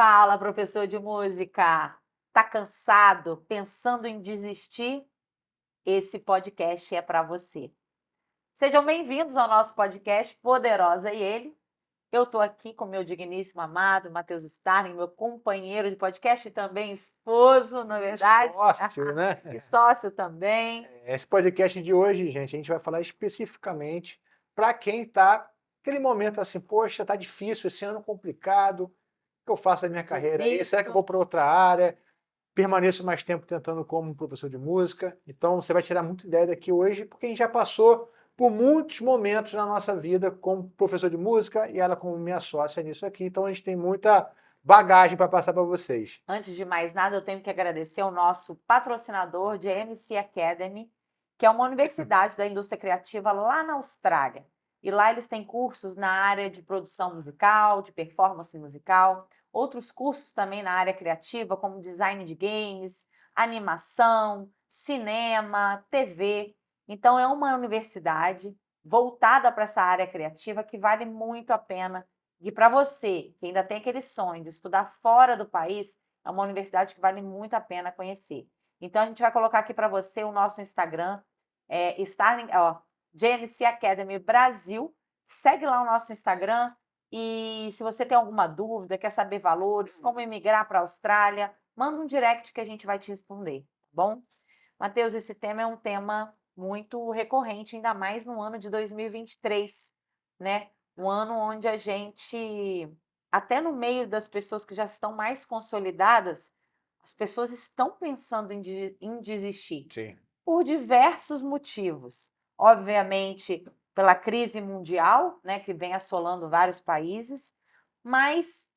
Fala, professor de música. Tá cansado, pensando em desistir? Esse podcast é para você. Sejam bem-vindos ao nosso podcast Poderosa e Ele. Eu estou aqui com meu digníssimo amado Matheus Starling, meu companheiro de podcast e também esposo, não é verdade? Sócio, né? E sócio também. Esse podcast de hoje, gente, a gente vai falar especificamente para quem está aquele momento assim, poxa, tá difícil, esse ano complicado, o que eu faço da minha carreira aí? Será que eu vou para outra área? Permaneço mais tempo tentando como professor de música? Então você vai tirar muita ideia daqui hoje, porque a gente já passou por muitos momentos na nossa vida como professor de música e ela como minha sócia nisso aqui, então a gente tem muita bagagem para passar para vocês. Antes de mais nada, eu tenho que agradecer ao nosso patrocinador de MC Academy, que é uma universidade da indústria criativa lá na Austrália. E lá eles têm cursos na área de produção musical, de performance musical, outros cursos também na área criativa, como design de games, animação, cinema, TV. Então é uma universidade voltada para essa área criativa que vale muito a pena. E para você, que ainda tem aquele sonho de estudar fora do país, é uma universidade que vale muito a pena conhecer. Então, a gente vai colocar aqui para você o nosso Instagram, Starling, JMC Academy Brasil. Segue lá o nosso Instagram e se você tem alguma dúvida, quer saber valores, como emigrar para a Austrália, manda um direct que a gente vai te responder, tá bom? Matheus, esse tema é um tema muito recorrente, ainda mais no ano de 2023, né? Um ano onde a gente, até no meio das pessoas que já estão mais consolidadas, as pessoas estão pensando em desistir, Sim. por diversos motivos. Obviamente, pela crise mundial, né, que vem assolando vários países, mas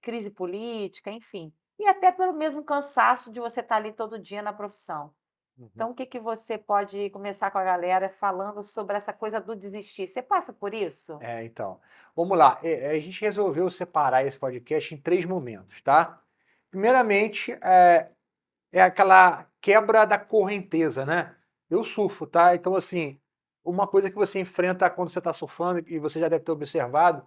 crise política, enfim. E até pelo mesmo cansaço de você estar ali todo dia na profissão. Então, o que você pode começar com a galera falando sobre essa coisa do desistir? Você passa por isso? Então, vamos lá. A gente resolveu separar esse podcast em 3 momentos, tá? Primeiramente, é aquela quebra da correnteza, né? Eu surfo, tá? Então, assim, uma coisa que você enfrenta quando você está surfando, e você já deve ter observado,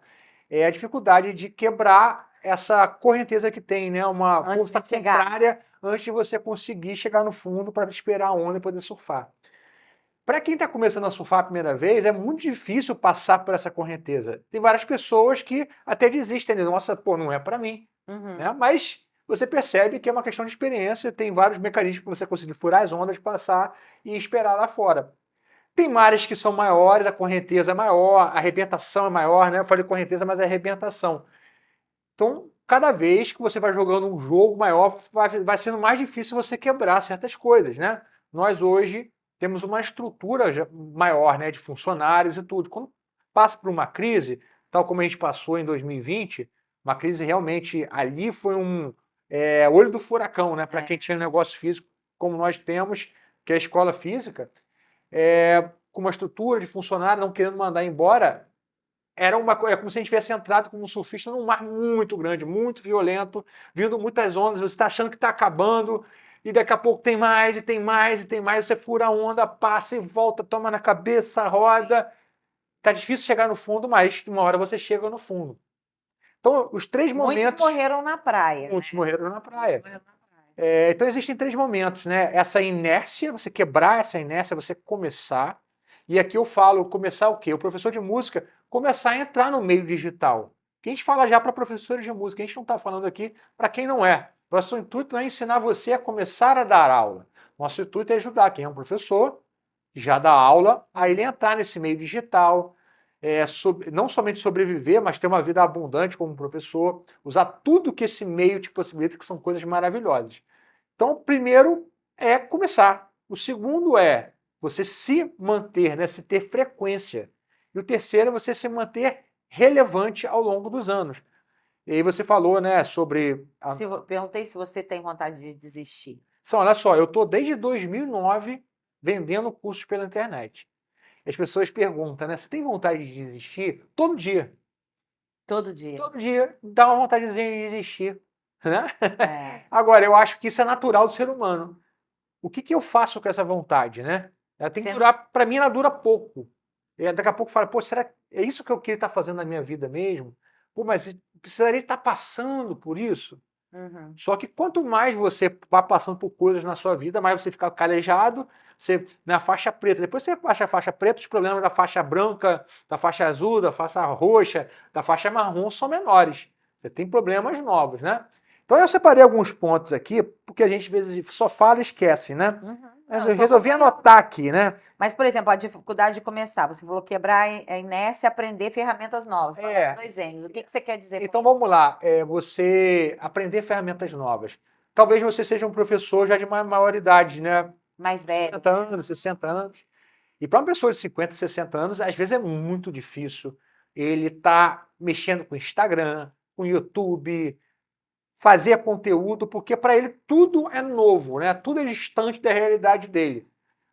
é a dificuldade de quebrar essa correnteza que tem, né? Uma Antes força de chegar. contrária antes de você conseguir chegar no fundo para esperar a onda e poder surfar. Para quem está começando a surfar a primeira vez, é muito difícil passar por essa correnteza. Tem várias pessoas que até desistem, né? Nossa, pô, não é para mim. Né? Mas você percebe que é uma questão de experiência, tem vários mecanismos para você conseguir furar as ondas, passar e esperar lá fora. Tem mares que são maiores, a correnteza é maior, a arrebentação é maior, né? Eu falei correnteza, mas é arrebentação. Então, cada vez que você vai jogando um jogo maior, vai sendo mais difícil você quebrar certas coisas, né? Nós hoje temos uma estrutura maior, né, de funcionários e tudo. Quando passa por uma crise, tal como a gente passou em 2020, uma crise realmente ali foi um olho do furacão, né? Para quem tinha negócio físico como nós temos, que é a escola física, com uma estrutura de funcionário não querendo mandar embora, é como se a gente tivesse entrado como um surfista num mar muito grande, muito violento, vindo muitas ondas, você está achando que está acabando, e daqui a pouco tem mais, e tem mais, e tem mais, você fura a onda, passa e volta, toma na cabeça, roda. Tá difícil chegar no fundo, mas uma hora você chega no fundo. Então, os 3 momentos... Muitos morreram na praia. Muitos morreram na praia. Muitos morreram na praia. Então, existem 3 momentos, né? Essa inércia, você quebrar essa inércia, você começar. E aqui eu falo, começar o quê? O professor de música começar a entrar no meio digital. Que a gente fala já para professores de música, a gente não está falando aqui para quem não é. Nosso intuito não é ensinar você a começar a dar aula. Nosso intuito é ajudar quem é um professor, que já dá aula, a ele entrar nesse meio digital, não somente sobreviver, mas ter uma vida abundante como professor, usar tudo que esse meio te possibilita, que são coisas maravilhosas. Então, o primeiro é começar. O segundo é você se manter, né, se ter frequência. E o terceiro é você se manter relevante ao longo dos anos. E aí você falou, né, sobre... Perguntei se você tem vontade de desistir. Olha só, eu estou desde 2009 vendendo cursos pela internet. As pessoas perguntam, né, você tem vontade de desistir? Todo dia. Todo dia. Todo dia dá uma vontade de desistir. Né? Agora, eu acho que isso é natural do ser humano. O que eu faço com essa vontade, né? Ela tem que durar, para mim ela dura pouco. E daqui a pouco fala, pô, será que é isso que eu queria estar fazendo na minha vida mesmo? Pô, mas precisaria estar passando por isso. Uhum. Só que quanto mais você vai passando por coisas na sua vida, mais você fica calejado, você na faixa preta. Depois você baixa a faixa preta, os problemas da faixa branca, da faixa azul, da faixa roxa, da faixa marrom são menores. Você tem problemas novos, né? Então eu separei alguns pontos aqui, porque a gente às vezes só fala e esquece, né? Uhum. Mas Não, eu tô resolvi acompanhando. anotar aqui, né? Mas, por exemplo, a dificuldade de começar. Você falou quebrar a inércia e aprender ferramentas novas. Falando das 2 N's. O que você quer dizer Então com isso? vamos lá, você aprender ferramentas novas. Talvez você seja um professor já de uma maioridade, né? Mais velho. 50 anos, 60 anos. E para uma pessoa de 50, 60 anos, às vezes é muito difícil ele estar mexendo com Instagram, com YouTube, fazer conteúdo, porque para ele tudo é novo, né? Tudo é distante da realidade dele.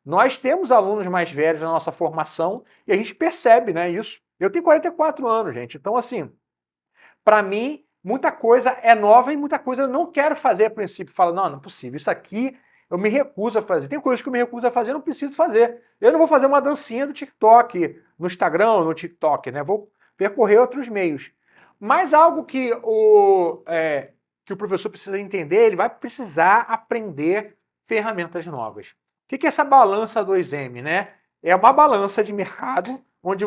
Nós temos alunos mais velhos na nossa formação e a gente percebe, né, isso. Eu tenho 44 anos, gente. Então, assim, para mim, muita coisa é nova e muita coisa eu não quero fazer a princípio. Falo, não, não é possível, isso aqui eu me recuso a fazer. Tem coisas que eu me recuso a fazer, eu não preciso fazer. Eu não vou fazer uma dancinha do TikTok, no Instagram ou no TikTok, né? Vou percorrer outros meios. Mas algo que o professor precisa entender, ele vai precisar aprender ferramentas novas. O que é essa balança 2M, né? É uma balança de mercado, onde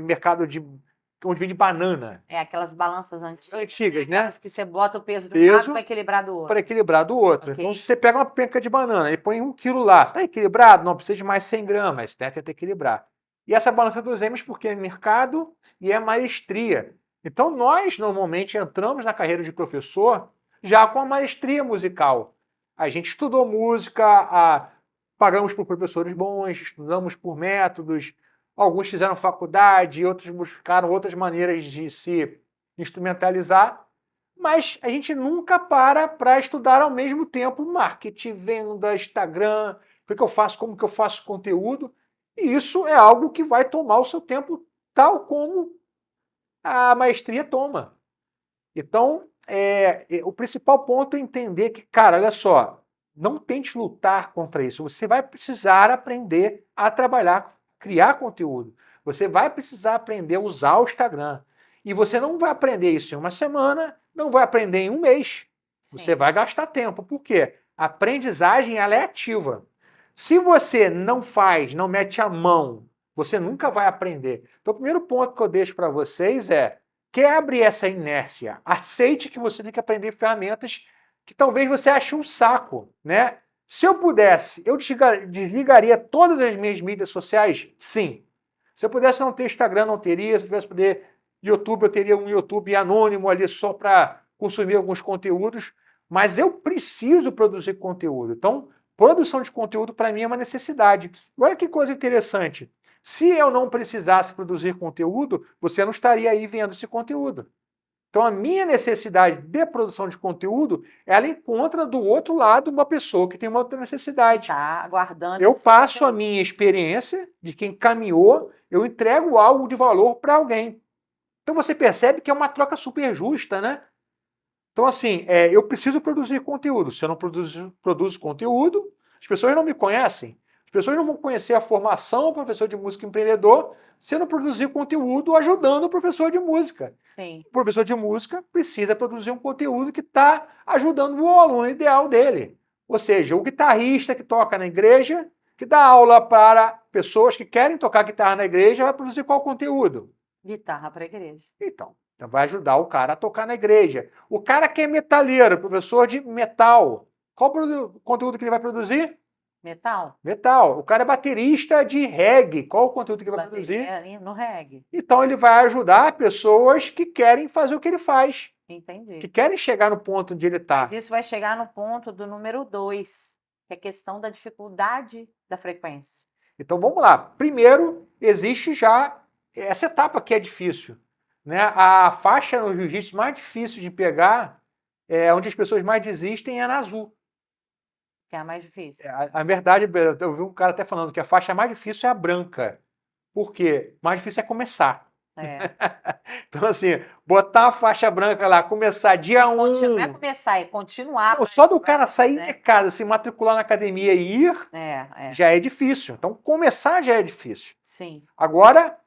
mercado onde vende banana. É aquelas balanças Antigas, né? Aquelas que você bota o peso de um lado para equilibrar do outro. Para equilibrar do outro. Ok. Então, se você pega uma penca de banana e põe 1 quilo lá, tá equilibrado? Não precisa de mais 100 gramas, né? Tenta equilibrar. E essa balança dos M's porque é mercado e é maestria. Então, nós normalmente entramos na carreira de professor já com a maestria musical. A gente estudou música, pagamos por professores bons, estudamos por métodos, alguns fizeram faculdade, outros buscaram outras maneiras de se instrumentalizar, mas a gente nunca para estudar ao mesmo tempo marketing, venda, Instagram, o que eu faço, como que eu faço conteúdo, e isso é algo que vai tomar o seu tempo tal como a maestria toma. Então, o principal ponto é entender que, cara, olha só, não tente lutar contra isso. Você vai precisar aprender a trabalhar, criar conteúdo. Você vai precisar aprender a usar o Instagram. E você não vai aprender isso em uma semana, não vai aprender em um mês. Sim. Você vai gastar tempo. Por quê? A aprendizagem ela é ativa. Se você não faz, não mete a mão, você nunca vai aprender. Então, o primeiro ponto que eu deixo para vocês é quebre essa inércia. Aceite que você tem que aprender ferramentas que talvez você ache um saco, né? Se eu pudesse, eu desligaria todas as minhas mídias sociais? Sim. Se eu pudesse não ter Instagram, não teria. Se eu pudesse poder YouTube, eu teria um YouTube anônimo ali só para consumir alguns conteúdos. Mas eu preciso produzir conteúdo. Então, produção de conteúdo para mim é uma necessidade. Olha que coisa interessante. Se eu não precisasse produzir conteúdo, você não estaria aí vendo esse conteúdo. Então, a minha necessidade de produção de conteúdo, ela encontra do outro lado uma pessoa que tem uma outra necessidade. Tá aguardando. Eu passo a minha experiência de quem caminhou, eu entrego algo de valor para alguém. Então, você percebe que é uma troca super justa, né? Então, assim, eu preciso produzir conteúdo. Se eu não produzo conteúdo, as pessoas não me conhecem. As pessoas não vão conhecer a formação do professor de música empreendedor se eu não produzir conteúdo ajudando o professor de música. Sim. O professor de música precisa produzir um conteúdo que está ajudando o aluno ideal dele. Ou seja, o guitarrista que toca na igreja, que dá aula para pessoas que querem tocar guitarra na igreja, vai produzir qual conteúdo? Guitarra para a igreja. Então, vai ajudar o cara a tocar na igreja. O cara que é metalheiro, professor de metal, qual o conteúdo que ele vai produzir? Metal? Metal. O cara é baterista de reggae, qual o conteúdo que ele vai produzir? No reggae. Então ele vai ajudar pessoas que querem fazer o que ele faz. Entendi. Que querem chegar no ponto onde ele está. Mas isso vai chegar no ponto do número 2, que é a questão da dificuldade da frequência. Então vamos lá. Primeiro, existe já essa etapa que é difícil, né? A faixa no jiu-jitsu mais difícil de pegar, onde as pessoas mais desistem, é na azul. Que é a mais difícil. A verdade, eu vi um cara até falando que a faixa mais difícil é a branca. Por quê? Mais difícil é começar. Então, assim, botar a faixa branca lá, começar dia 1. Não é começar, é continuar. Não, só do cara sair de casa, se matricular na academia e ir, já é difícil. Então, começar já é difícil. Sim. Agora,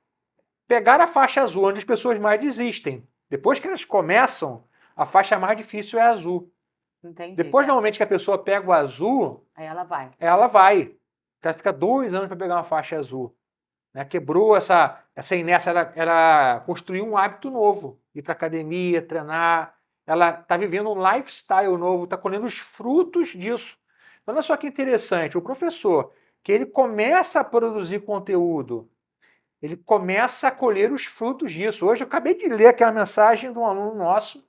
pegar a faixa azul, onde as pessoas mais desistem. Depois que elas começam, a faixa mais difícil é a azul. Entendi. Depois, normalmente, que a pessoa pega o azul, Aí ela vai. ela vai. Ela fica 2 anos para pegar uma faixa azul. Né? Quebrou essa inércia, ela construiu um hábito novo. Ir para academia, treinar. Ela está vivendo um lifestyle novo, está colhendo os frutos disso. Olha só que interessante, o professor, que ele começa a produzir conteúdo, ele começa a colher os frutos disso. Hoje eu acabei de ler aquela mensagem de um aluno nosso,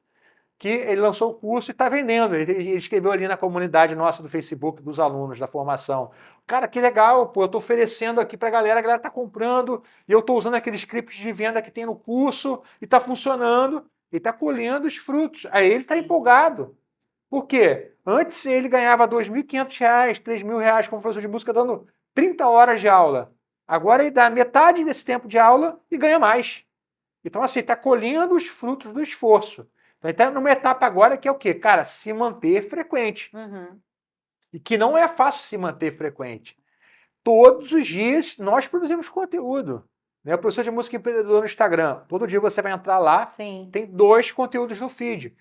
que ele lançou o curso e está vendendo. Ele escreveu ali na comunidade nossa do Facebook, dos alunos da formação. Cara, que legal, pô, eu estou oferecendo aqui para a galera está comprando, e eu estou usando aquele script de venda que tem no curso, e está funcionando, e está colhendo os frutos. Aí ele está empolgado. Por quê? Antes ele ganhava R$ 2.500, R$ 3.000 como professor de música, dando 30 horas de aula. Agora ele dá metade desse tempo de aula e ganha mais. Então, assim, está colhendo os frutos do esforço. Então, está numa etapa agora que é o quê? Cara, se manter frequente. E que não é fácil se manter frequente. Todos os dias nós produzimos conteúdo. Né? O professor de música empreendedor no Instagram. Todo dia você vai entrar lá, Sim. tem 2 conteúdos no feed.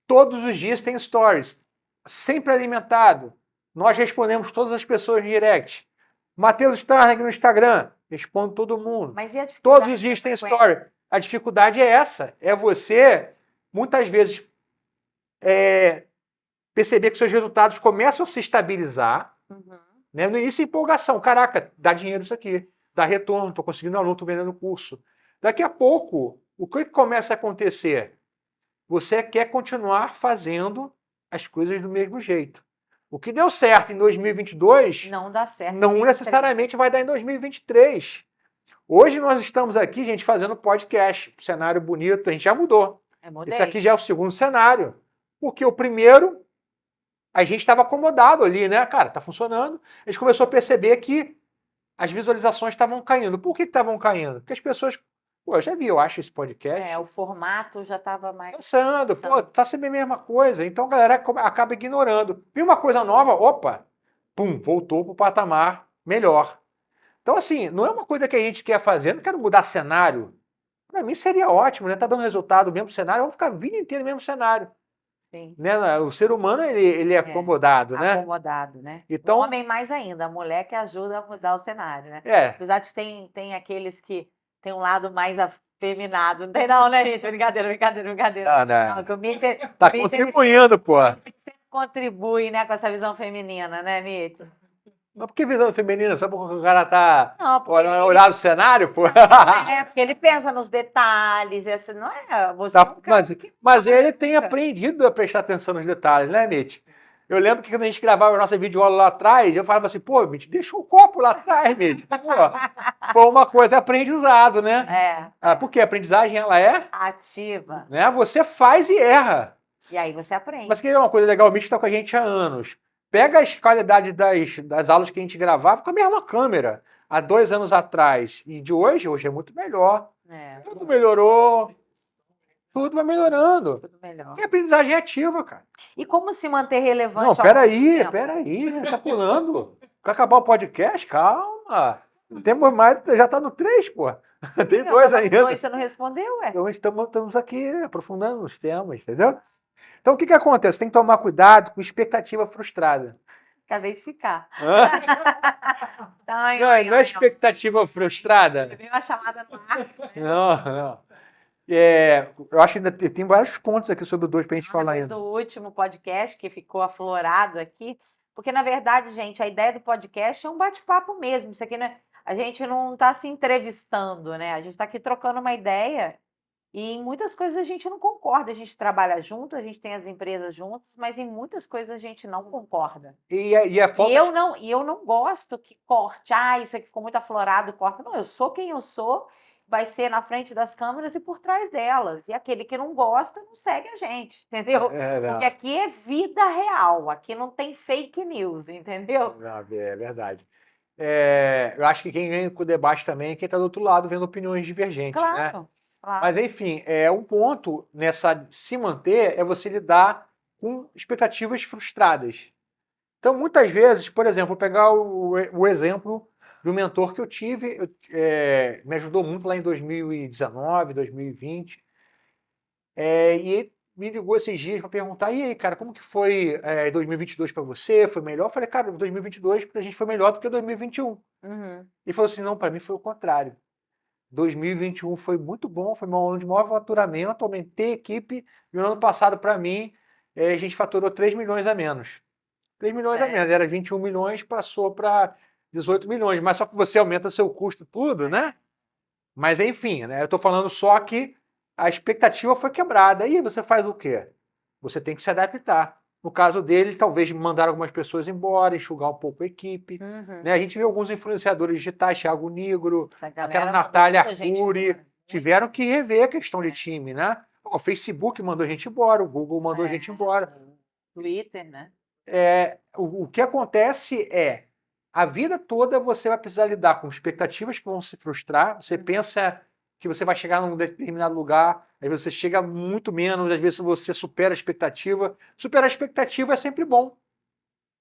Todos os dias tem stories. Sempre alimentado. Nós respondemos todas as pessoas em direct. Matheus Starling no Instagram. Respondo todo mundo. Mas e a dificuldade? Todos os dias tem story. A dificuldade é essa. É você, muitas vezes, perceber que seus resultados começam a se estabilizar. Né? No início, empolgação. Caraca, dá dinheiro isso aqui. Dá retorno, estou conseguindo aluno, estou vendendo curso. Daqui a pouco, o que começa a acontecer? Você quer continuar fazendo as coisas do mesmo jeito. O que deu certo em 2022 não dá certo. Não necessariamente vai dar em 2023. Hoje nós estamos aqui, gente, fazendo podcast. Cenário bonito, a gente já mudou. Esse aqui já é o segundo cenário. Porque o primeiro, a gente estava acomodado ali, né? Cara, tá funcionando. A gente começou a perceber que as visualizações estavam caindo. Por que estavam caindo? Porque as pessoas... Pô, eu já vi, eu acho, esse podcast. O formato já estava mais... Cansando, pô, tá sendo a mesma coisa. Então a galera acaba ignorando. Viu uma coisa nova, opa, pum, voltou pro patamar melhor. Então, assim, não é uma coisa que a gente quer fazer, eu não quero mudar cenário. Para mim seria ótimo, né? Tá dando resultado o mesmo cenário, vamos ficar a vida inteira no mesmo cenário. Sim. Né? O ser humano, ele é acomodado, né? Acomodado, né? Então, o homem mais ainda, a mulher que ajuda a mudar o cenário, né? Apesar de tem aqueles que tem um lado mais afeminado. Não tem não, né, gente? Brincadeira. Não. O Mitch, tá contribuindo, pô. Contribui, né, com essa visão feminina, né, Mitch? Mas por que visão feminina? Só porque o cara tá olhando o cenário, pô? Porque ele pensa nos detalhes, esse não é... Você tá, mas ele tem aprendido a prestar atenção nos detalhes, né, Mitch? Eu lembro que quando a gente gravava a nossa videoaula lá atrás, eu falava assim, pô, Mitch, deixa um copo lá atrás, Mitch. Foi uma coisa aprendizado, né? Porque a aprendizagem, ela é... ativa. Né? Você faz e erra. E aí você aprende. Mas que é uma coisa legal, o Mitch está com a gente há anos. Pega as qualidades das aulas que a gente gravava com a mesma câmera, há 2 anos atrás. E de hoje é muito melhor. Tudo melhorou. Tudo vai melhorando. Tudo melhor. E a aprendizagem é ativa, cara. E como se manter relevante? Não, peraí, tá pulando. Quer acabar o podcast? Calma. Temos mais, já tá no 3, pô. Sim, tem 2 ainda. Você não respondeu, ué? Então estamos aqui aprofundando os temas, entendeu? Então o que acontece? Tem que tomar cuidado com expectativa frustrada. Acabei de ficar. Não é expectativa frustrada? Você viu uma chamada no ar? Não. Eu acho que ainda tem vários pontos aqui sobre o 2 para a gente falar ainda. Depois do último podcast que ficou aflorado aqui, porque na verdade, gente, a ideia do podcast é um bate-papo mesmo. Isso aqui, né? A gente não está se entrevistando, né? A gente está aqui trocando uma ideia e em muitas coisas a gente não concorda. A gente trabalha junto, a gente tem as empresas juntos, mas em muitas coisas a gente não concorda. E eu não gosto que corte. Isso aqui ficou muito aflorado, corta. Não, eu sou quem eu sou. Vai ser na frente das câmeras e por trás delas. E aquele que não gosta, não segue a gente, entendeu? Porque aqui é vida real, aqui não tem fake news, entendeu? É verdade. Eu acho que quem ganha com o debate também é quem está do outro lado vendo opiniões divergentes, claro, né? Claro. Mas, enfim, um ponto nessa se manter é você lidar com expectativas frustradas. Então, muitas vezes, por exemplo, vou pegar o exemplo do mentor que eu tive, me ajudou muito lá em 2019, 2020. E ele me ligou esses dias para perguntar, e aí, cara, como que foi 2022 para você? Foi melhor? Eu falei, cara, 2022 para a gente foi melhor do que 2021. Uhum. Ele falou assim, não, para mim foi o contrário. 2021 foi muito bom, foi meu ano de maior faturamento, aumentei a equipe, e o ano passado, para mim, a gente faturou 3 milhões a menos. 3 milhões a menos, era 21 milhões, passou para 18 milhões, mas só que você aumenta seu custo tudo, né? Mas enfim, né? Eu estou falando só que a expectativa foi quebrada. Aí você faz o quê? Você tem que se adaptar. No caso dele, talvez mandar algumas pessoas embora, enxugar um pouco a equipe. Uhum. Né? A gente vê alguns influenciadores digitais, Thiago Nigro, Essa aquela galera mandou Natália muita gente Arcuri, embora. tiveram que rever a questão de É. time, né? O Facebook mandou a gente embora, o Google mandou a gente embora. Twitter, né? O que acontece é, a vida toda você vai precisar lidar com expectativas que vão se frustrar. Você pensa que você vai chegar num determinado lugar, aí você chega muito menos, às vezes você supera a expectativa. Superar a expectativa é sempre bom.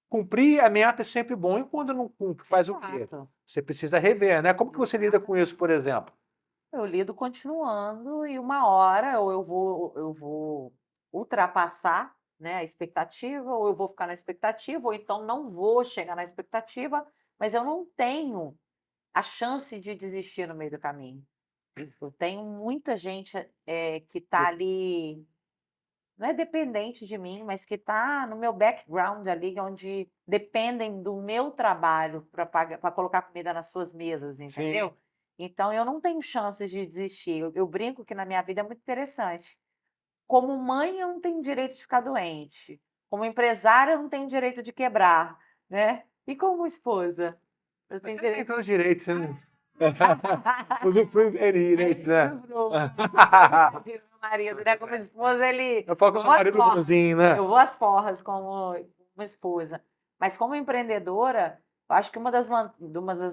Cumprir a meta é sempre bom. E quando não cumpre, faz o quê? Exato. Você precisa rever, né? Como que você lida com isso, por exemplo? Eu lido continuando e uma hora ou eu vou ultrapassar, né, a expectativa, ou eu vou ficar na expectativa, ou então não vou chegar na expectativa, mas eu não tenho a chance de desistir no meio do caminho. Eu tenho muita gente, que está ali, não é dependente de mim, mas que está no meu background ali, onde dependem do meu trabalho para colocar comida nas suas mesas, Sim. entendeu? Então eu não tenho chances de desistir. Eu brinco que na minha vida é muito interessante. Como mãe, eu não tenho direito de ficar doente. Como empresária, eu não tenho direito de quebrar, né? E como esposa, eu tenho Tem direito. todos os direitos, né? Usufrui direitos, né? De meu marido, né? Como esposa, ele. Eu falo que eu sou vou às marido forras. bonzinho, né? Eu vou às forras como uma esposa. Mas como empreendedora, eu acho que uma das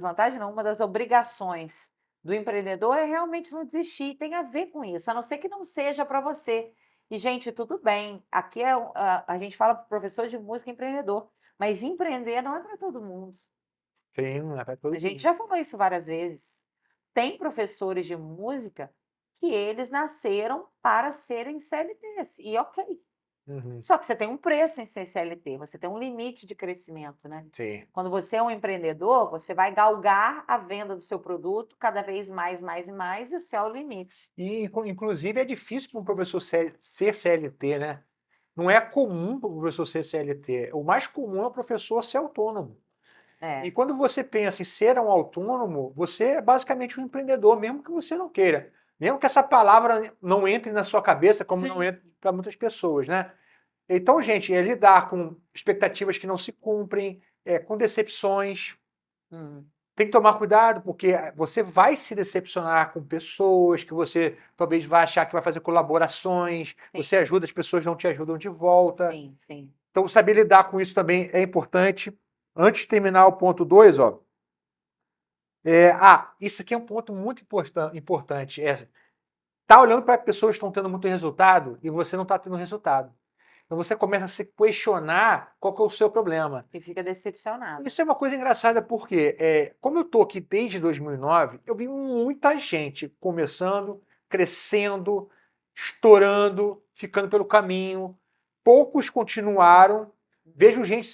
vantagens, não, uma das obrigações do empreendedor é realmente não desistir. Tem a ver com isso, a não ser que não seja para você. E, gente, tudo bem. Aqui a gente fala para o professor de música empreendedor, mas empreender não é para todo mundo. Sim, não é pra todo A gente mundo. já falou isso várias vezes. Tem professores de música que eles nasceram para serem CLTs, e ok. Uhum, Só que você tem um preço em ser CLT, você tem um limite de crescimento, né? sim. Quando você é um empreendedor, você vai galgar a venda do seu produto cada vez mais, mais e mais, e o céu é o limite. E, inclusive, é difícil para um professor ser CLT, né? Não é comum para o professor ser CLT. O mais comum é o professor ser autônomo. E É, quando você pensa em ser um autônomo, você é basicamente um empreendedor, mesmo que você não queira. Mesmo que essa palavra não entre na sua cabeça, como não sim. entra para muitas pessoas, né? Então, gente, é lidar com expectativas que não se cumprem, com decepções. Hum, Tem que tomar cuidado, porque você vai se decepcionar com pessoas que você talvez vá achar que vai fazer colaborações, sim, você ajuda, as pessoas não te ajudam de volta. sim, sim. Então, saber lidar com isso também é importante. Antes de terminar o ponto 2, ó. Isso aqui é um ponto muito importante. Tá olhando para pessoas que estão tendo muito resultado e você não está tendo resultado. Então você começa a se questionar qual que é o seu problema. E fica decepcionado. Isso é uma coisa engraçada porque, como eu estou aqui desde 2009, eu vi muita gente começando, crescendo, estourando, ficando pelo caminho. Poucos continuaram. Vejo gente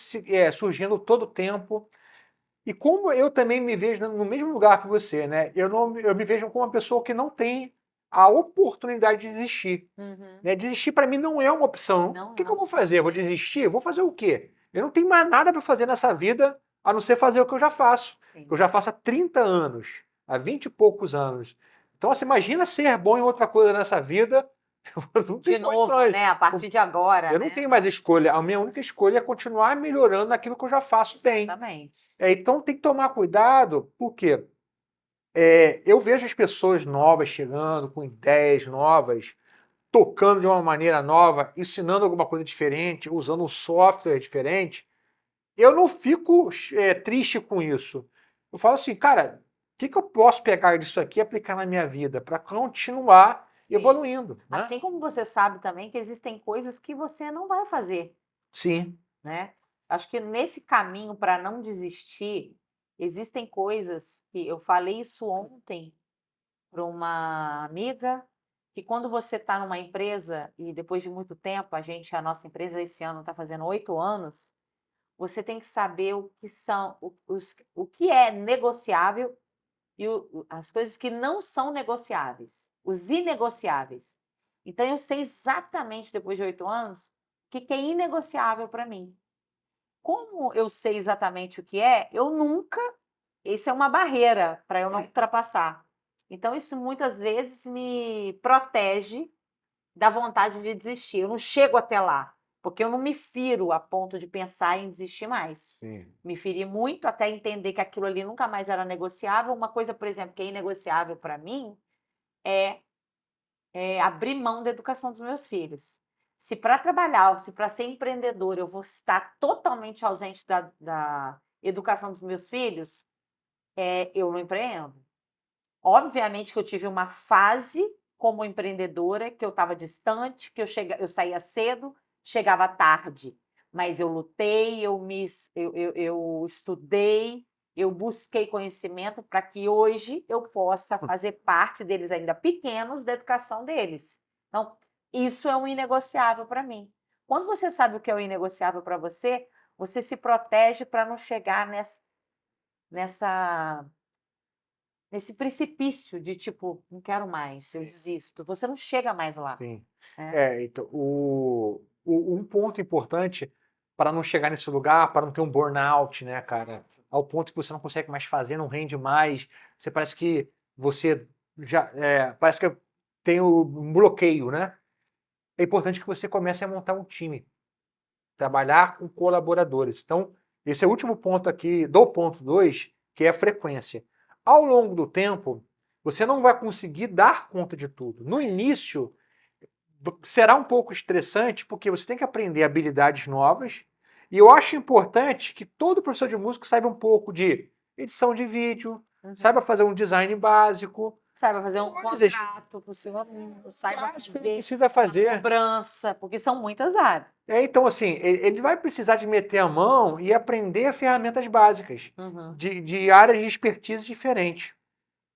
surgindo todo o tempo. E como eu também me vejo no mesmo lugar que você, né? Eu me vejo como uma pessoa que não tem a oportunidade de desistir. Uhum. Né? Desistir para mim não é uma opção. Não O é que eu vou opção. fazer? Eu vou desistir? Eu vou fazer o quê? Eu não tenho mais nada para fazer nessa vida a não ser fazer o que eu já faço. Sim. Eu já faço há 30 anos, há 20 e poucos anos. Então, você imagina ser bom em outra coisa nessa vida. Não De tem novo, condições. né? A partir de agora, Eu não né? tenho mais escolha. A minha única escolha é continuar melhorando aquilo que eu já faço bem. Exatamente. Então tem que tomar cuidado, porque eu vejo as pessoas novas chegando, com ideias novas, tocando de uma maneira nova, ensinando alguma coisa diferente, usando um software diferente. Eu não fico triste com isso. Eu falo assim, cara, o que eu posso pegar disso aqui e aplicar na minha vida para continuar Sim. evoluindo? Né? Assim como você sabe também que existem coisas que você não vai fazer, Sim. né? Acho que nesse caminho para não desistir, existem coisas que eu falei isso ontem para uma amiga que quando você está numa empresa e depois de muito tempo, a nossa empresa esse ano está fazendo 8 anos, você tem que saber o que são, o que é negociável e as coisas que não são negociáveis, os inegociáveis. Então, eu sei exatamente, depois de 8 anos, o que é inegociável para mim. Como eu sei exatamente o que é, eu nunca. Isso é uma barreira para eu não ultrapassar. Então, isso muitas vezes me protege da vontade de desistir. Eu não chego até lá, porque eu não me firo a ponto de pensar em desistir mais. Sim. Me feri muito até entender que aquilo ali nunca mais era negociável. Uma coisa, por exemplo, que é inegociável para mim é abrir mão da educação dos meus filhos. Se para trabalhar, ou se para ser empreendedor, eu vou estar totalmente ausente da educação dos meus filhos, eu não empreendo. Obviamente que eu tive uma fase como empreendedora que eu estava distante, que eu saía cedo, chegava tarde, mas eu lutei, eu estudei, eu busquei conhecimento para que hoje eu possa fazer parte deles ainda pequenos da educação deles. Então, isso é um inegociável para mim. Quando você sabe o que é o inegociável para você, você se protege para não chegar nesse precipício de tipo, não quero mais, eu desisto. Você não chega mais lá. Sim. Né? Então, um ponto importante para não chegar nesse lugar, para não ter um burnout, né, cara? Ao ponto que você não consegue mais fazer, não rende mais, você parece que você já, parece que tem um bloqueio, né? É importante que você comece a montar um time, trabalhar com colaboradores. Então, esse é o último ponto aqui do ponto 2, que é a frequência. Ao longo do tempo, você não vai conseguir dar conta de tudo. No início, será um pouco estressante, porque você tem que aprender habilidades novas, e eu acho importante que todo professor de música saiba um pouco de edição de vídeo, saiba fazer um design básico, Saiba fazer um coisas contrato para o seu aluno, saiba básicas que ele fazer precisa fazer. cobrança, porque são muitas áreas. Então, assim, ele vai precisar de meter a mão e aprender ferramentas básicas de áreas de expertise diferentes.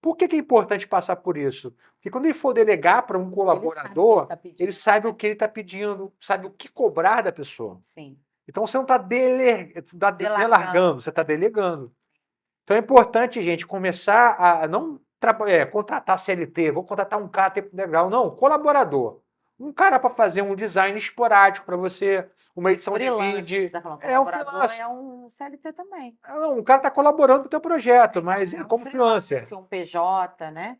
Por que é importante passar por isso? Porque quando ele for delegar para um colaborador, ele sabe o que ele está pedindo, sabe o que cobrar da pessoa. Sim. Então você não está delargando, você está delegando. Então é importante, gente, começar a não contratar CLT, vou contratar um cara a tempo integral. Não, colaborador. Um cara para fazer um design esporádico para você, uma edição de vídeo. Você tá falando, É um colaborador freelancer. é um CLT também. Não, um cara está colaborando com o teu projeto, mas como freelancer. Um PJ, né?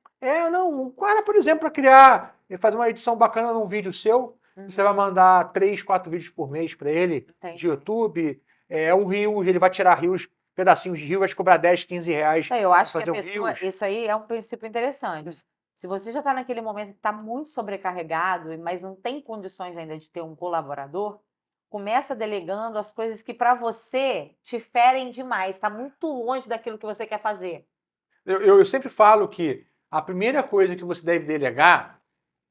Não, um cara, por exemplo, para criar, fazer uma edição bacana num vídeo seu, você vai mandar 3, 4 vídeos por mês para ele, de YouTube, um Reels, ele vai tirar Reels, pedacinhos de Reels, vai te cobrar 10, 15 reais. Eu acho que fazer a pessoa, isso aí é um princípio interessante. Se você já está naquele momento que está muito sobrecarregado, mas não tem condições ainda de ter um colaborador, começa delegando as coisas que para você te ferem demais, está muito longe daquilo que você quer fazer. Eu sempre falo que a primeira coisa que você deve delegar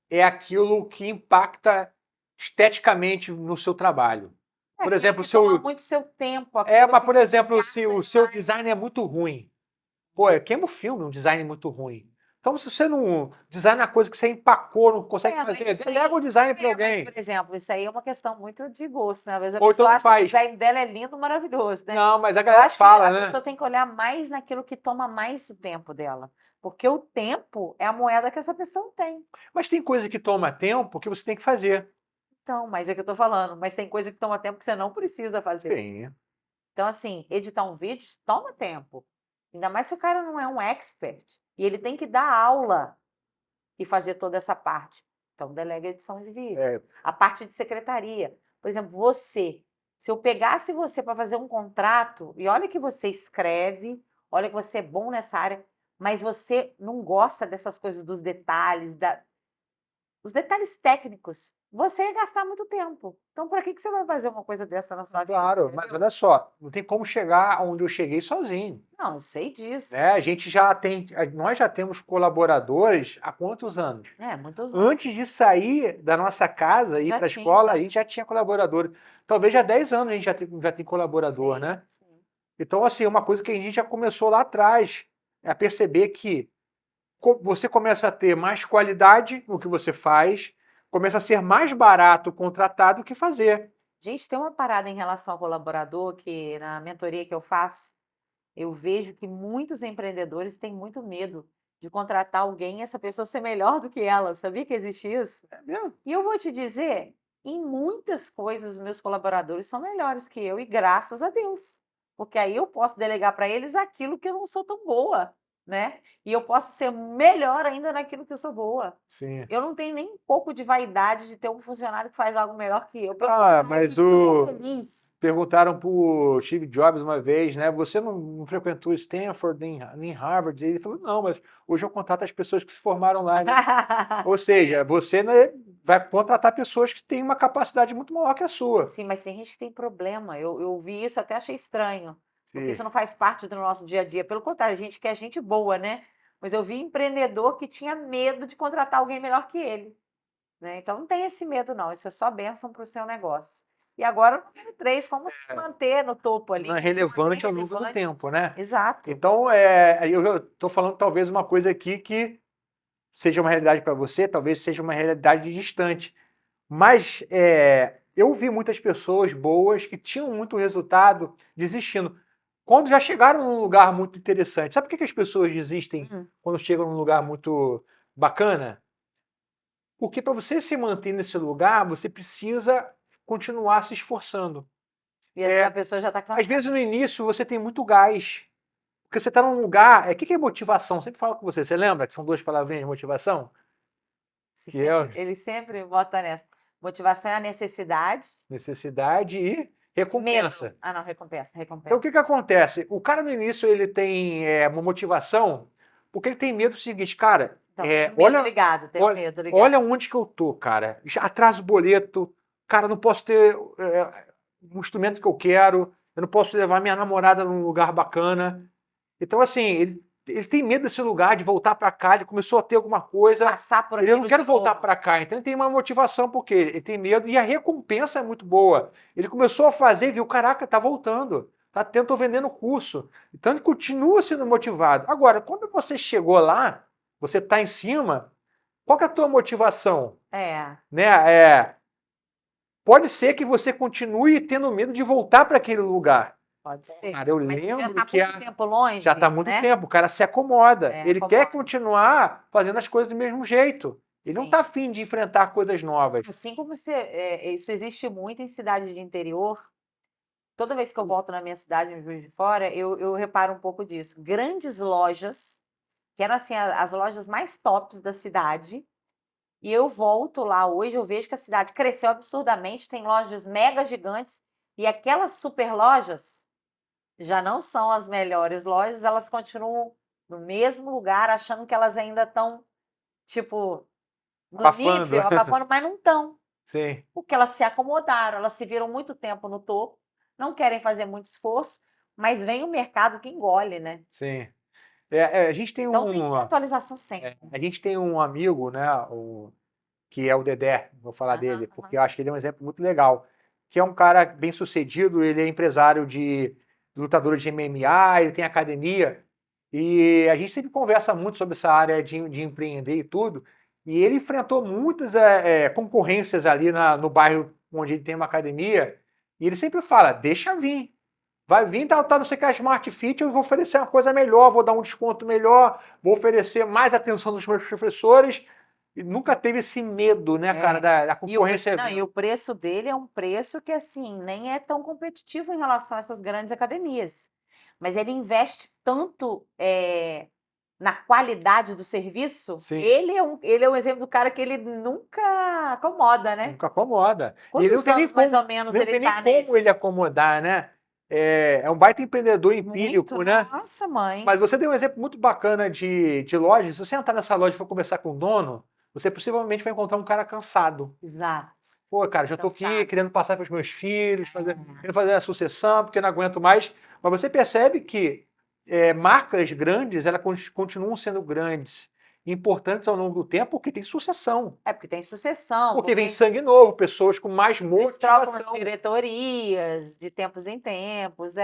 é aquilo que impacta esteticamente no seu trabalho. Por exemplo, toma muito seu tempo. Mas por exemplo, se o seu design é muito ruim, queima o filme, um design muito ruim. Então, se você não designa a coisa que você empacou, não consegue fazer, delega o design para alguém. Mas, por exemplo, isso aí é uma questão muito de gosto, né? Às vezes a Ou pessoa então acha que o design dela é lindo, maravilhoso, né? Não, mas a Eu galera acho fala, que né? a pessoa tem que olhar mais naquilo que toma mais o tempo dela. Porque o tempo é a moeda que essa pessoa tem. Mas tem coisa que toma tempo que você tem que fazer. Então, mas é que eu tô falando. Mas tem coisa que toma tempo que você não precisa fazer. Sim. Então, assim, editar um vídeo toma tempo. Ainda mais se o cara não é um expert. E ele tem que dar aula e fazer toda essa parte. Então, delega a edição de vídeo. A parte de secretaria. Por exemplo, se eu pegasse você para fazer um contrato, e olha que você escreve, olha que você é bom nessa área, mas você não gosta dessas coisas, dos detalhes, os detalhes técnicos, você ia gastar muito tempo. Então, para que você vai fazer uma coisa dessa na sua vida? Claro, mas olha só, não tem como chegar onde eu cheguei sozinho. Não, eu sei disso. Nós já temos colaboradores há quantos anos? Muitos anos. Antes de sair da nossa casa e ir para a escola, a gente já tinha colaborador. Talvez já há 10 anos a gente já tem colaborador, né? Sim. Então, assim, uma coisa que a gente já começou lá atrás é a perceber que você começa a ter mais qualidade no que você faz, começa a ser mais barato contratar do que fazer. Gente, tem uma parada em relação ao colaborador que na mentoria que eu faço, eu vejo que muitos empreendedores têm muito medo de contratar alguém e essa pessoa ser melhor do que ela. Sabia que existe isso? É mesmo? E eu vou te dizer, em muitas coisas, os meus colaboradores são melhores que eu, e graças a Deus. Porque aí eu posso delegar para eles aquilo que eu não sou tão boa, né? E eu posso ser melhor ainda naquilo que eu sou boa. Sim. Eu não tenho nem um pouco de vaidade de ter um funcionário que faz algo melhor que eu. Pelo Ah, contrário, eu mas fico super feliz. perguntaram para o Steve Jobs uma vez, né? Você não frequentou Stanford nem Harvard? E ele falou, não, mas hoje eu contrato as pessoas que se formaram lá, né? Ou seja, você, né, vai contratar pessoas que têm uma capacidade muito maior que a sua. Sim, mas tem gente que tem problema. Eu vi isso, até achei estranho, porque Sim. isso não faz parte do nosso dia a dia. Pelo contrário, a gente quer gente boa, né? Mas eu vi empreendedor que tinha medo de contratar alguém melhor que ele, né? Então não tem esse medo, não. Isso é só bênção para o seu negócio. E agora, o número 3, como se manter no topo ali? Não é Como se manter relevante ao longo do relevante. tempo, né? Exato. Então, eu estou falando talvez uma coisa aqui que seja uma realidade para você, talvez seja uma realidade distante. Mas eu vi muitas pessoas boas que tinham muito resultado desistindo. Quando já chegaram num lugar muito interessante. Sabe por que as pessoas desistem quando chegam num lugar muito bacana? Porque para você se manter nesse lugar, você precisa continuar se esforçando. E às vezes a pessoa já está Às cansada. vezes no início você tem muito gás. Porque você está num lugar. O que é motivação? Sempre falo com você. Você lembra que são duas palavrinhas de motivação? Ele sempre bota nessa. Motivação é a necessidade. Necessidade e Medo. recompensa. Ah, não, recompensa, Então recompensa. o que acontece? O cara no início ele tem uma motivação porque ele tem medo do seguinte, cara. Então, tem o medo Olha, ligado, tem o olha, medo ligado. olha onde que eu tô, cara. Já atraso o boleto, cara, não posso ter um instrumento que eu quero, eu não posso levar minha namorada num lugar bacana. Então, assim, ele tem medo desse lugar, de voltar para cá, ele começou a ter alguma coisa. Passar por Ele aquilo não quer de voltar novo. para cá, então ele tem uma motivação porque ele tem medo e a recompensa é muito boa. Ele começou a fazer e viu, caraca, tá voltando, tô vendendo curso. Então ele continua sendo motivado. Agora, quando você chegou lá, você tá em cima, qual que é a tua motivação? Né? Pode ser que você continue tendo medo de voltar para aquele lugar. Pode ser. Cara, eu Mas lembro já está que muito tempo longe, já está há muito né? tempo, o cara se acomoda. Ele acomoda. quer continuar fazendo as coisas do mesmo jeito. Ele não Sim. está afim de enfrentar coisas novas. Assim como isso existe muito em cidade de interior. Toda vez que eu volto na minha cidade, em Juiz de Fora, eu reparo um pouco disso. Grandes lojas, que eram assim, as lojas mais tops da cidade. E eu volto lá hoje, eu vejo que a cidade cresceu absurdamente, tem lojas mega gigantes. E aquelas super lojas já não são as melhores lojas, elas continuam no mesmo lugar, achando que elas ainda estão, tipo, no Abafando. nível, abafando, mas não estão. Sim. Porque elas se acomodaram, elas se viram muito tempo no topo, não querem fazer muito esforço, mas vem o mercado que engole, né? Sim. A gente tem Então tem que ter atualização sempre. a gente tem um amigo, né, que é o Dedé, vou falar dele, porque eu acho que ele é um exemplo muito legal, que é um cara bem sucedido, ele é empresário de lutador de MMA, ele tem academia, e a gente sempre conversa muito sobre essa área de empreender e tudo, e ele enfrentou muitas concorrências ali no bairro onde ele tem uma academia, e ele sempre fala, deixa vir, vai vir, tá não sei o que, a Smart Fit, eu vou oferecer uma coisa melhor, vou dar um desconto melhor, vou oferecer mais atenção dos meus professores. E nunca teve esse medo, né, cara, da concorrência. E o preço dele é um preço que, assim, nem é tão competitivo em relação a essas grandes academias. Mas ele investe tanto na qualidade do serviço. Sim. Ele é um exemplo do cara que ele nunca acomoda, né? Nunca acomoda. Quantos e ele não tem anos, nem mais ou menos, não ele tem nem tá como nesse? ele acomodar, né? É um baita empreendedor empírico, Muito, né? nossa, mãe. Mas você deu um exemplo muito bacana de loja. Se você entrar nessa loja e for conversar com o dono, você possivelmente vai encontrar um cara cansado. Exato. Pô, cara, já tô aqui Cansado. querendo passar para os meus filhos, querendo fazer a sucessão, porque não aguento mais. Mas você percebe que marcas grandes, elas continuam sendo grandes, importantes ao longo do tempo, porque tem sucessão. Porque tem sucessão. Porque vem sangue novo, pessoas com mais Eles trocam motivação. as diretorias de tempos em tempos,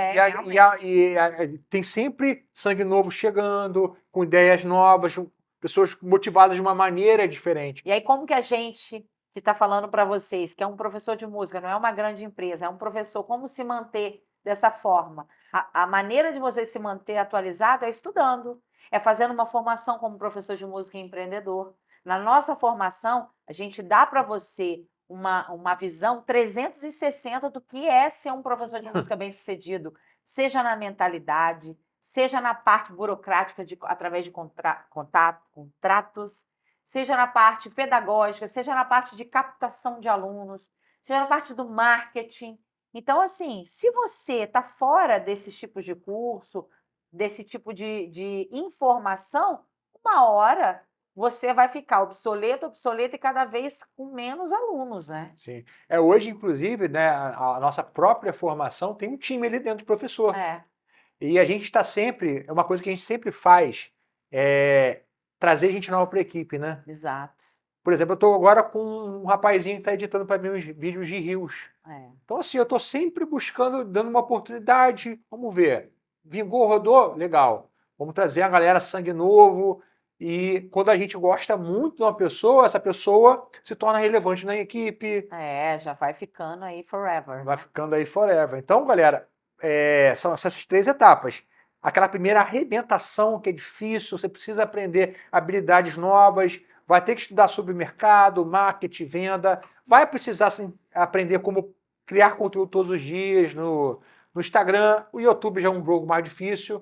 Tem sempre sangue novo chegando, com ideias novas, pessoas motivadas de uma maneira diferente. E aí, como que a gente que está falando para vocês, que é um professor de música, não é uma grande empresa, é um professor, como se manter dessa forma? A maneira de você se manter atualizado é estudando, é fazendo uma formação como professor de música e empreendedor. Na nossa formação, a gente dá para você uma visão 360 do que é ser um professor de música bem-sucedido, seja na mentalidade, seja na parte burocrática através de contratos, seja na parte pedagógica, seja na parte de captação de alunos, seja na parte do marketing. Então, assim, se você está fora desses tipos de curso, desse tipo de informação, uma hora você vai ficar obsoleto e cada vez com menos alunos, né? Sim. Hoje, inclusive, né, a nossa própria formação tem um time ali dentro do professor. É, E a gente está sempre, é uma coisa que a gente sempre faz, é trazer gente nova para a equipe, né? exato. Por exemplo, eu estou agora com um rapazinho que está editando para mim uns vídeos de Reels. É. Então, assim, eu estou sempre buscando, dando uma oportunidade. Vamos ver. Vingou, rodou? Legal. Vamos trazer a galera sangue novo. E quando a gente gosta muito de uma pessoa, essa pessoa se torna relevante na equipe, É, já vai ficando aí forever, vai né? ficando aí forever. Então, galera, são essas 3 etapas. Aquela primeira arrebentação que é difícil, você precisa aprender habilidades novas, vai ter que estudar sobre mercado, marketing, venda, vai precisar assim, aprender como criar conteúdo todos os dias no Instagram. O YouTube já é um jogo mais difícil.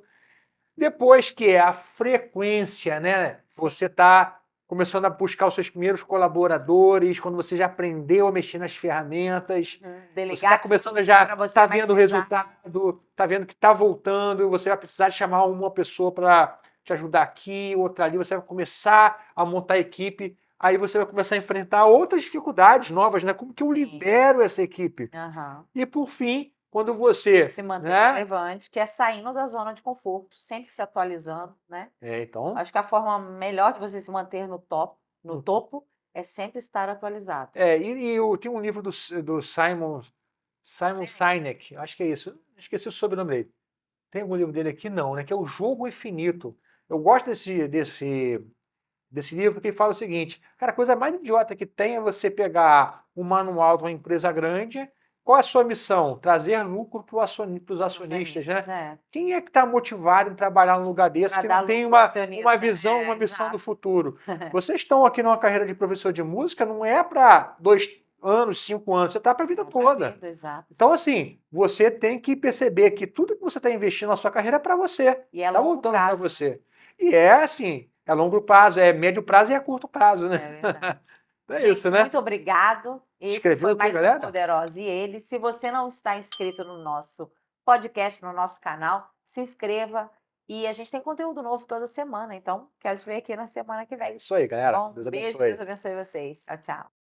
Depois que é a frequência, né? Sim. Você está começando a buscar os seus primeiros colaboradores, quando você já aprendeu a mexer nas ferramentas, você está Delegar começando tudo já, para você está é mais vendo o pesado. resultado, está vendo que está voltando, você vai precisar de chamar uma pessoa para te ajudar aqui, outra ali, você vai começar a montar a equipe, aí você vai começar a enfrentar outras dificuldades novas, né? Como que eu Sim. lidero essa equipe? Aham. E por fim, quando você, Se manter né? relevante, que é saindo da zona de conforto, sempre se atualizando, né? Então, Acho que a forma melhor de você se manter no topo, é sempre estar atualizado. tem um livro do Simon Sim. Sinek, acho que é isso, esqueci o sobrenome dele. Tem algum livro dele aqui? Não, né? Que é O Jogo Infinito. Eu gosto desse livro porque ele fala o seguinte, cara, a coisa mais idiota que tem é você pegar um manual de uma empresa grande, qual é a sua missão? Trazer lucro para os acionistas, né? É. Quem é que está motivado em trabalhar num lugar desse Para que dar não tem lucro ao uma acionista. visão, É, uma missão do exato. futuro? Vocês estão aqui numa carreira de professor de música, não é para 2 anos, 5 anos, você está para a vida É pra toda. vida, exato. Então, assim, você tem que perceber que tudo que você está investindo na sua carreira é para você. E é Está longo voltando para prazo, né? você. E é assim, é longo prazo, é médio prazo e é curto prazo, né? É verdade. É Gente, isso, né? muito obrigado. Esse Escreveu foi o quê, mais um galera? Poderosa e Ele. Se você não está inscrito no nosso podcast, no nosso canal, se inscreva. E a gente tem conteúdo novo toda semana, então quero te ver aqui na semana que vem. Isso aí, galera. Bom, Deus beijo, abençoe. Deus abençoe vocês. Tchau, tchau.